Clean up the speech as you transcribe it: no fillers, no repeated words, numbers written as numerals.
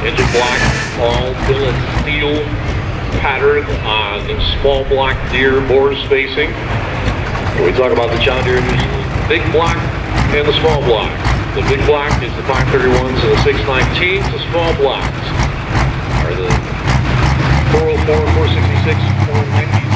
engine block, all billet steel pattern on small block Deere bore spacing. We talk about the John Deere, the big block and the small block. The big block is the 531s and the 619s. The small blocks are the 404, 466, 490.